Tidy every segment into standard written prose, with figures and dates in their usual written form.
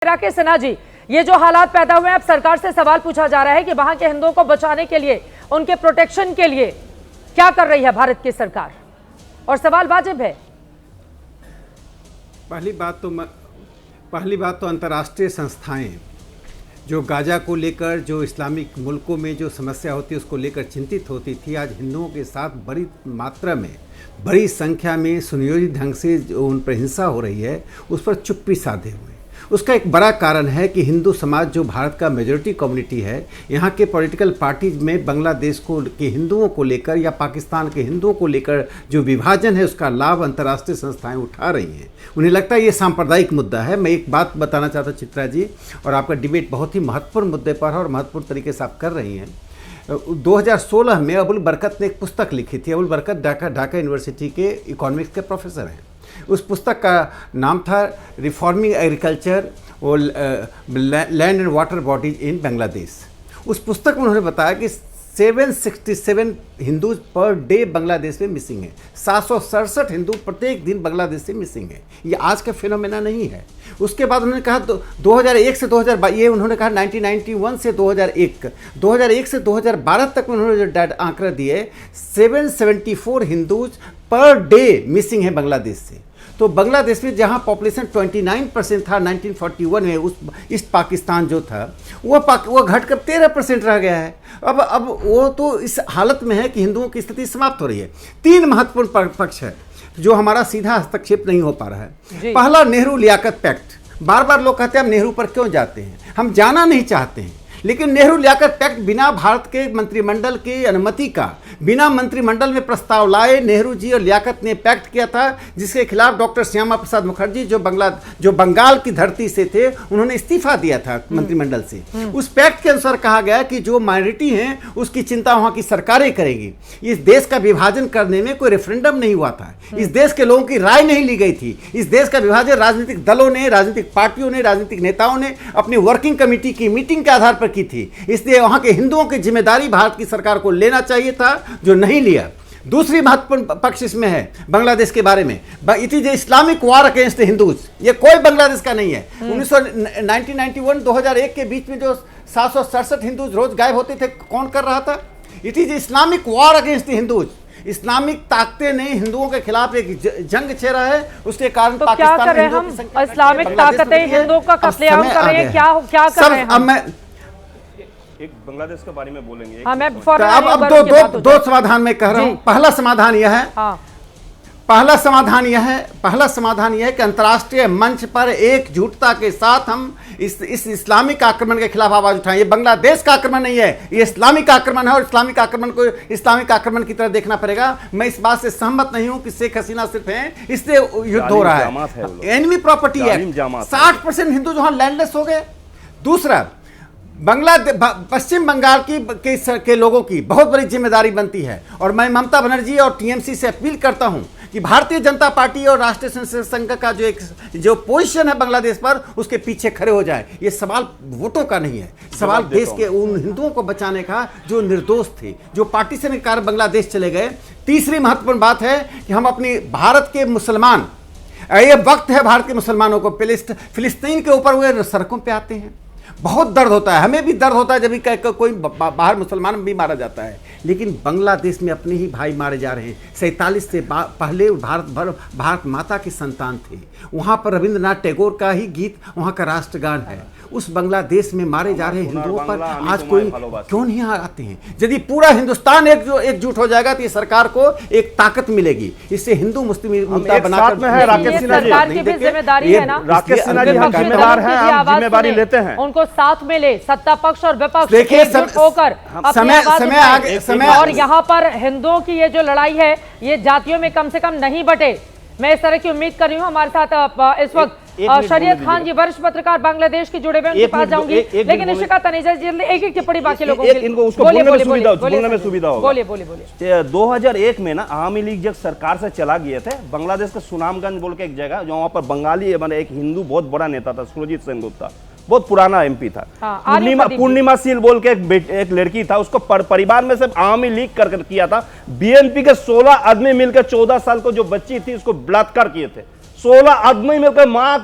राकेश सिन्हा जी, ये जो हालात पैदा हुए हैं, अब सरकार से सवाल पूछा जा रहा है कि वहां के हिंदुओं को बचाने के लिए, उनके प्रोटेक्शन के लिए क्या कर रही है भारत की सरकार, और सवाल वाजिब है। पहली बात तो अंतर्राष्ट्रीय संस्थाएं जो गाजा को लेकर, जो इस्लामिक मुल्कों में जो समस्या होती है उसको लेकर चिंतित होती थी, आज हिंदुओं के साथ बड़ी मात्रा में, बड़ी संख्या में सुनियोजित ढंग से जो उन पर हिंसा हो रही है उस पर चुप्पी साधे हुए। उसका एक बड़ा कारण है कि हिंदू समाज जो भारत का मेजॉरिटी कम्युनिटी है, यहाँ के पॉलिटिकल पार्टीज में बांग्लादेश को के हिंदुओं को लेकर या पाकिस्तान के हिंदुओं को लेकर जो विभाजन है उसका लाभ अंतर्राष्ट्रीय संस्थाएं उठा रही हैं। उन्हें लगता है ये सांप्रदायिक मुद्दा है। मैं एक बात बताना चाहता हूँ चित्रा जी, और आपका डिबेट बहुत ही महत्वपूर्ण मुद्दे पर है और महत्वपूर्ण तरीके से आप कर रही हैं। 2016 में अबुल बरकत ने एक पुस्तक लिखी थी। अबुल बरकत ढाका यूनिवर्सिटी के इकोनॉमिक्स के प्रोफेसर हैं। उस पुस्तक का नाम था रिफॉर्मिंग एग्रीकल्चर और land and water bodies in Bangladesh. उस पुस्तक में उन्होंने बताया कि 767 हिंदू पर डे बांग्लादेश में मिसिंग है। 767 हिंदू प्रत्येक दिन बांग्लादेश से मिसिंग है। ये आज का फिनोमेना नहीं है। उसके बाद उन्होंने कहा 2001 से 2012, ये उन्होंने कहा 1991 से 2001 से 2012 तक में उन्होंने जो डाटा आंकड़ा दिए, 774 हिंदूज पर डे मिसिंग है बांग्लादेश से। तो बांग्लादेश में जहां पॉपुलेशन 29% था 1941 में, उस ईस्ट पाकिस्तान जो था वो घटकर 13% रह गया है। अब वो तो इस हालत में है कि हिंदुओं की स्थिति समाप्त हो रही है। 3 महत्वपूर्ण पक्ष है जो हमारा सीधा हस्तक्षेप नहीं हो पा रहा है। पहला, नेहरू लियाकत पैक्ट। बार बार लोग कहते हैं हम नेहरू पर क्यों जाते हैं, हम जाना नहीं चाहते हैं, लेकिन नेहरू लियाकत पैक्ट बिना भारत के मंत्रिमंडल की अनुमति का, बिना मंत्रिमंडल में प्रस्ताव लाए नेहरू जी और लियाकत ने पैक्ट किया था, जिसके खिलाफ डॉक्टर श्यामा प्रसाद मुखर्जी जो बंगाल की धरती से थे, उन्होंने इस्तीफा दिया था मंत्रिमंडल से। उस पैक्ट के अनुसार कहा गया कि जो माइनॉरिटी हैं उसकी चिंता वहाँ की सरकारें करेंगी। इस देश का विभाजन करने में कोई रेफरेंडम नहीं हुआ था, इस देश के लोगों की राय नहीं ली गई थी। इस देश का विभाजन राजनीतिक दलों ने, राजनीतिक पार्टियों ने, राजनीतिक नेताओं ने अपनी वर्किंग कमेटी की मीटिंग के आधार पर की थी। इसलिए वहां के हिंदुओं की जिम्मेदारी भारत की सरकार को लेना चाहिए था, जो नहीं लिया। दूसरी महत्वपूर्ण पक्ष इसमें है बांग्लादेश के बारे में, it is Islamic war against Hindus. ये कोई बांग्लादेश का नहीं है। 1991-2001 के बीच में जो 767 हिंदूज रोज गायब होते थे, कौन कर रहा था? It is Islamic war against Hindus. Islamic ताकतें ने हिंदुओं के खिलाफ एक जंग छेड़ा है, उसके कारण तो क्या कर रहे हैं हम? इस्लामिक ताकतें हिंदुओं का कत्लेआम कर रहे हैं, क्या कर रहे हैं? अब मैं एक बांग्लादेश के बारे में बोलेंगे। हाँ, मैं अब दो समाधान में कह रहा हूं। पहला समाधान यह है, पहला समाधान यह है कि अंतर्राष्ट्रीय मंच पर एकजुटता के साथ हम इस इस्लामिक आक्रमण के खिलाफ आवाज उठाएं। ये बांग्लादेश का आक्रमण नहीं है, ये इस्लामिक आक्रमण है, और इस्लामिक आक्रमण को इस्लामिक आक्रमण की तरह देखना पड़ेगा। मैं इस बात से सहमत नहीं हूं कि शेख हसीना सिर्फ हैं इसलिए युद्ध हो रहा है। एनिमी प्रॉपर्टी एक्ट, 60% हिंदू जो लैंडलेस हो गए। दूसरा, पश्चिम बंगाल के लोगों की बहुत बड़ी जिम्मेदारी बनती है, और मैं ममता बनर्जी और टीएमसी से अपील करता हूं कि भारतीय जनता पार्टी और राष्ट्रीय स्वयंसेवक संघ का जो पोजीशन है बांग्लादेश पर, उसके पीछे खड़े हो जाए। ये सवाल वोटों का नहीं है, सवाल देश के उन हिंदुओं को बचाने का जो निर्दोष थे, जो पार्टीशन के कारण बांग्लादेश चले गए। तीसरी महत्वपूर्ण बात है कि हम अपनी भारत के मुसलमान, ये वक्त है भारत के मुसलमानों को, फिलिस्तीन के ऊपर हुए सड़कों पर आते हैं। बहुत दर्द होता है, हमें भी दर्द होता है जब कोई बाहर मुसलमान भी मारा जाता है, लेकिन बांग्लादेश में अपने ही भाई मारे जा रहे हैं। 47 से पहले भारत माता के संतान थे। वहाँ पर रविंद्रनाथ टैगोर का ही गीत वहाँ का राष्ट्रगान है। उस बांग्लादेश में मारे जा रहे हिंदुओं पर आज कोई क्यों नहीं आते हैं? यदि पूरा हिंदुस्तान एकजुट हो जाएगा तो ये सरकार को एक ताकत मिलेगी। इससे हिंदू मुस्लिम मुद्दा बनाकर है। राकेश सिन्हा की भी जिम्मेदारी है ना, राकेश सिन्हा जी जिम्मेदार हैं, हम जिम्मेदारी लेते हैं। उनको साथ में ले, सत्ता पक्ष और विपक्ष एकजुट होकर समय। और यहाँ पर हिंदुओं की ये जो लड़ाई है, ये जातियों में कम से कम नहीं बटे। मैं इस तरह की उम्मीद कर रही हूँ। हमारे साथ इस वक्त शरीयत खान जी, वरिष्ठ पत्रकार बांग्लादेश की जुड़े हुए, उनके पास जाऊंगी, लेकिन इशिका तनेजा जी एक टिप्पणी बाकी लोगों के इनको उसको बोलने में सुविधा होगा। बोलिए। 2001 में ना आवामी लीग जब सरकार से चला गए थे, बांग्लादेश का सुनामगंज बोल के एक जगह, जो वहाँ पर बंगाली एक हिंदू बहुत बड़ा नेता था, सुरजीत सेनगुप्ता, बहुत पुराना एमपी था। पूर्णिमा सील बोल के एक लड़की था, उसको परिवार में से आवामी लीग कर किया था। बीएनपी के 16 आदमी मिलकर 14 साल को जो बच्ची थी उसको बलात्कार किए थे। 16 आदमी मिलकर मां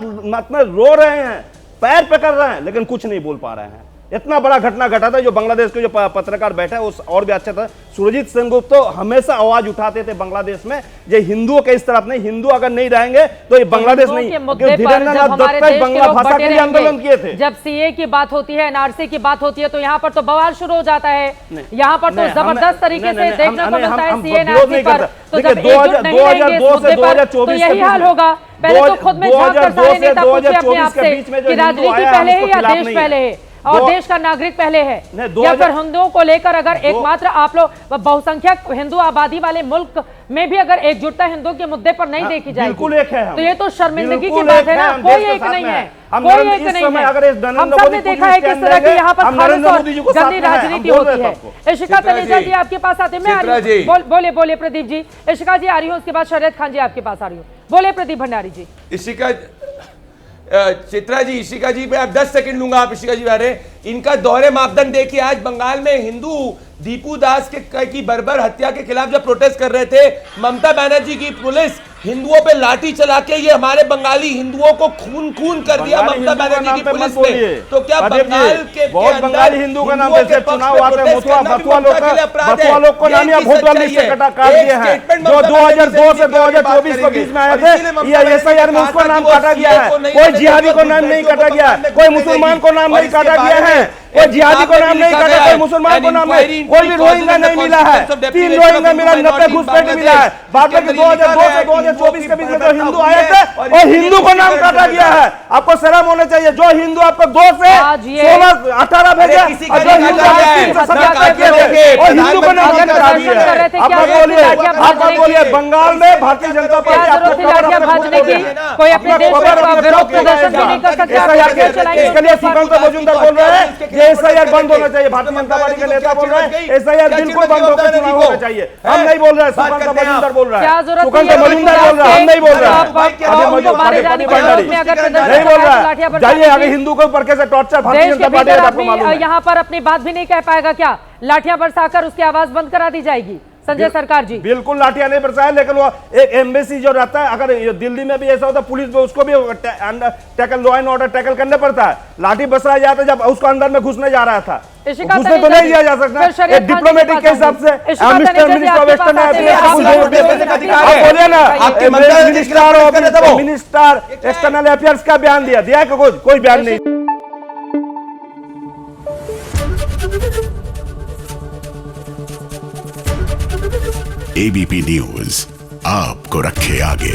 रो रहे हैं। पैर पकड़ रहे हैं लेकिन कुछ नहीं बोल पा रहे हैं। इतना बड़ा घटना घटा था, जो बांग्लादेश के जो पत्रकार बैठे वो और भी अच्छा था। सुरजीत सेनगुप्ता तो हमेशा आवाज उठाते थे बांग्लादेश में, ये हिंदुओं के इस तरफ नहीं, हिंदू अगर नहीं रहेंगे तो ये बांग्लादेश नहीं। धीरेन्द्रनाथ दत्त तक बांग्ला भाषा के लिए आंदोलन किए थे। जब सीए की बात होती है, एनआरसी की बात होती है, तो यहाँ पर तो बवाल शुरू हो जाता है। यहाँ पर तो जबरदस्त तरीके से देखने को मिलता है सीए एनआरसी पर। तो जब एकजुट नहीं रहेंगे इस मुद्दे पर तो यही हाल होगा। पहले तो खुद में झांक कर सारे नेता पूछे अपने आप से कि राजनीति पहले है या देश पहले है, और देश का नागरिक पहले है, या फिर हिंदुओं को लेकर अगर एकमात्र आप लोग बहुसंख्यक हिंदू आबादी वाले मुल्क में भी अगर एकजुटता हिंदुओं के मुद्दे पर नहीं देखी जाएगी तो ये तो शर्मिंदगी की बात है ना। कोई एक नहीं है, कोई एक नहीं है। हम सब ने देखा है किस तरह की यहाँ पर खारिज और गंदी राजनीति होती है। इशिका तनेजा जी आपके पास आते, मैं आ रही हूँ, बोले बोले प्रदीप जी। इशिका जी आ रही हूँ, उसके बाद शरद खान जी आपके पास आ रही हूँ। बोले प्रदीप भंडारी जी। इशिका चित्रा जी, इशिका जी पे आप 10 सेकंड लूंगा। आप इशिका जी आ रहे, इनका दोहरे मापदंड देखिए। आज बंगाल में हिंदू दीपू दास की बर्बर हत्या के खिलाफ जब प्रोटेस्ट कर रहे थे, ममता बनर्जी की पुलिस हिंदुओं पे लाठी चला के ये हमारे बंगाली हिंदुओं को खून खून कर दिया ममता बनर्जी की पुलिस ने। तो क्या बंगाल के बहुत बंगाली हिंदू का नाम जैसे चुनाव आते हैं, बथुआ लोग को नाम या वोट लिस्ट से काट दिए हैं, जो 2002 से 2024 के बीच में आए थे, ये एसआईआर में उसको नाम काटा गया है। कोई जिहादी को नाम नहीं काटा गया, कोई मुसलमान को नाम नहीं काटा गया है, कोई जिहादी को नाम नहीं काटा, कोई मुसलमान को नाम नहीं, कोई भी रोहिंग्या नहीं मिला है। 3 रोहिंग्या मिला, 90 घुसपैठ मिला है। बाद में 2002 से 2024 के बीच में जो हिंदू आए थे और हिंदू को नाम काटा गया है। आपको शर्म होना चाहिए। जो हिंदू आपको 2 से 16 18 भेजे और जो हिंदू 3 से 17 किए और हिंदू को नाम काटा दिया है। आप बोलिए बंगाल में भारतीय जनता पार्टी कोई अपने देश में विरोध प्रदर्शन नहीं कर सकता। इसके लिए सुकांत मजूमदार बोल रहे हैं एसआईआर बंद होना चाहिए। भारतीय जनता पार्टी के नेता बोल रहे हैं एसआईआर बिल्कुल बंद होकर चुनाव होना चाहिए। हम नहीं बोल रहे हैं, सुकांत मजूमदार बोल रहा है, सुकांत मजूमदार बोल रहा है, हम नहीं बोल रहे हैं, नहीं बोल रहा है। जाइए आगे हिंदू को ऊपर कैसे टॉर्चर भारतीय जनता पार्टी आपको मालूम है। यहाँ पर अपनी बात भी नहीं कह पाएगा क्या? लाठियां बरसाकर उसकी आवाज बंद करा दी जाएगी संजय सरकार जी? बिल्कुल लाठियां नहीं बरसाए, लेकिन वो एक एम्बेसी जो रहता है, अगर दिल्ली में भी ऐसा होता है पुलिस में उसको भी tackle, law and order tackle करना पड़ता है। लाठी बरसाया जाता है जब उसको अंदर में घुसने जा रहा था, घुसने तो नहीं दिया जा सकता। एक डिप्लोमेटिक के हिसाब से बोलिए ना, मिनिस्टर एक्सटर्नल अफेयर्स का बयान दिया है कोई बयान नहीं। एबीपी न्यूज आपको रखे आगे।